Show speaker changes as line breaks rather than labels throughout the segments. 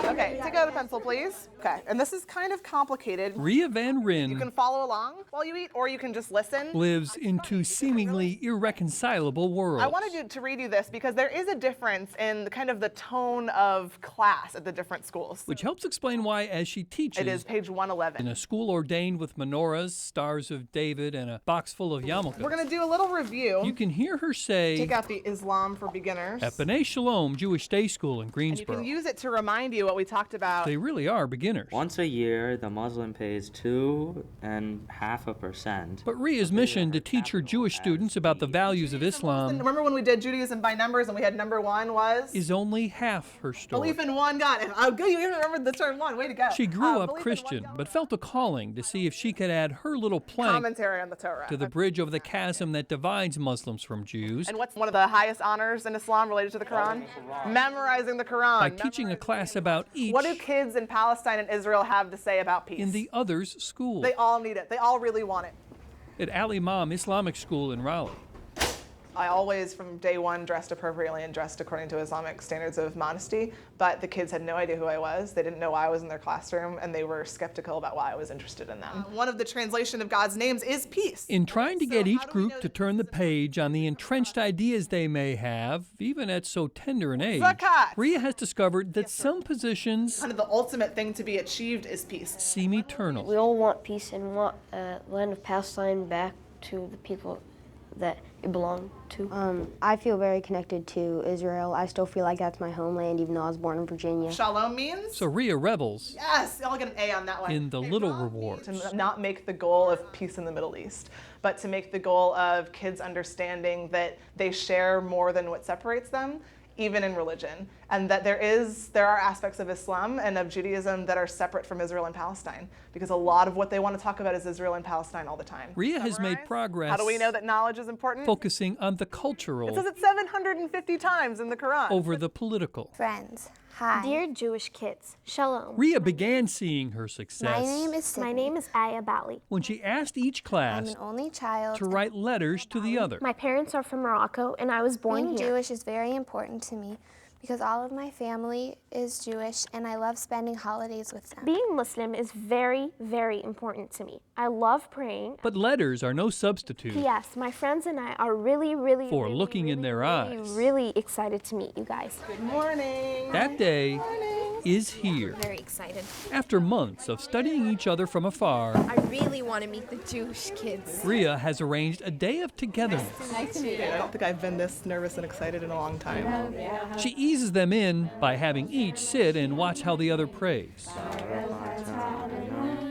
Okay, take out a pencil, please. Okay, and this is kind of complicated.
Rhea Van
You
Ryn
can follow along while you eat, or you can just listen.
lives in two seemingly irreconcilable worlds.
I wanted to read you this because there is a difference in kind of the tone of class at the different schools.
Which helps explain why, as she teaches,
It is page 111.
in a school ordained with menorahs, stars of David, and a box full of yarmulkes,
We're going to do a little review.
you can hear her say,
Take out the Islam for beginners.
at B'nai Shalom Jewish Day School in
And you
Greensboro.
can use it to remind you what we talked about.
They really are beginners.
Once a year, the Muslim pays 2.5%.
But Rhea's mission to teach her Jewish students about the values of Islam
Remember when we did Judaism by numbers and we had number one was?
is only half her story.
Belief in one God. Oh, good, you even remembered the term one. Way to go.
She grew up
Belief in
Christian,
one God.
but felt a calling to see if she could add her little plank
Commentary on the Torah.
to the bridge over the chasm that divides Muslims from Jews
And what's one of the highest honors in Islam related to the Quran? Memorizing the Quran.
by teaching a class about each
What do kids in Palestine and Israel have to say about peace?
in the other's school
They all need it. They all really want it.
at Al Imam Islamic School in Raleigh.
I always, from day one, dressed appropriately and dressed according to Islamic standards of modesty, but the kids had no idea who I was. They didn't know why I was in their classroom, and they were skeptical about why I was interested in them. One of the translation of God's names is peace.
In trying to get
So
each
how do we
group
know
to
that
turn the page on the entrenched ideas they may have, even at so tender an age,
Zakat.
Rhea has discovered that some positions
Kind of the ultimate thing to be achieved is peace.
seem eternal.
We all want peace and want land of Palestine back to the people that it belonged to.
I feel very connected to Israel. I still feel like that's my homeland, even though I was born in Virginia.
Shalom means?
So Rhea revels
Yes, I'll get an A on that one.
in the little rewards.
To not make the goal of peace in the Middle East, but to make the goal of kids understanding that they share more than what separates them, even in religion, and that there are aspects of Islam and of Judaism that are separate from Israel and Palestine, because a lot of what they want to talk about is Israel and Palestine all the time.
Rhea has made
Summarize?
progress
How do we know that knowledge is important?
focusing on the
It
cultural
says it 750 times in the Quran.
over the political.
Friends, hi.
Dear Jewish kids, Shalom.
Rhea began seeing her success
My name is Sydney.
My name is Aya Buckley.
when she asked each
I'm
class
an only child.
to write letters to the other.
My parents are from Morocco, and I was born
Being
here.
Jewish is very important to me because all of my family is Jewish and I love spending holidays with them.
Being Muslim is very, very important to me. I love praying.
But letters are no substitute
Yes, my friends and I are really, really,
for
really,
looking in
really,
their
really,
eyes.
really excited to meet you guys.
Good morning.
That day is here.
Very excited.
After months of studying each other from afar,
I really want to meet the Jewish kids.
Rhea has arranged a day of togetherness.
Nice to meet you. I don't think I've been this nervous and excited in a long time.
She eases them in by having each sit and watch how the other prays.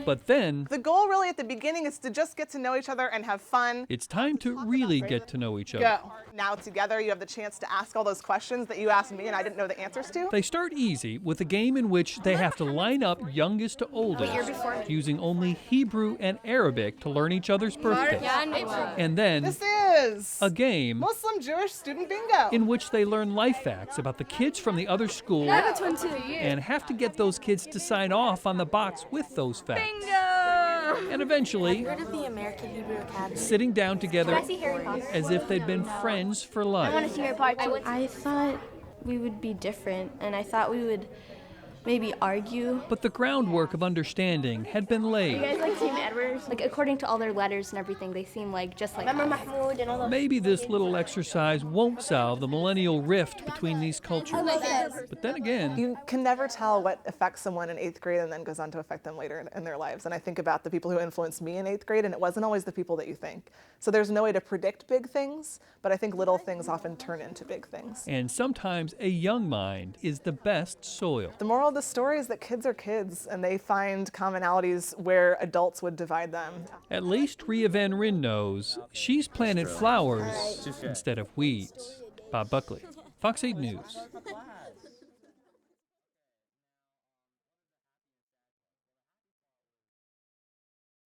But then
The goal really at the beginning is to just get to know each other and have fun.
it's time to really get to know each other.
Go. Now together you have the chance to ask all those questions that you asked me and I didn't know the answers to.
They start easy with a game in which they have to line up youngest to oldest, using only Hebrew and Arabic to learn each other's birthdays. And then
This is
a game
Muslim Jewish student bingo.
in which they learn life facts about the kids from the other school and have to get those kids to sign off on the box with those facts. And eventually,
Heard of the American Hebrew Academy?
sitting down together as if they'd been friends for life.
I thought we would be different, and I thought we would maybe argue.
But the groundwork of understanding had been laid.
like Team Edwards? Like, according to all their letters and everything, they seem like just like
Remember Mahmoud and all those?
Maybe this little exercise won't solve the millennial rift between these cultures. But then again,
You can never tell what affects someone in 8th grade and then goes on to affect them later in their lives. And I think about the people who influenced me in 8th grade, and it wasn't always the people that you think. So there's no way to predict big things, but I think little things often turn into big things.
and sometimes a young mind is the best soil.
The moral of the story is that kids are kids, and they find commonalities where adults would divide them.
At least Rhea Van Ryn knows she's planted flowers instead of weeds. Bob Buckley, Fox 8 News.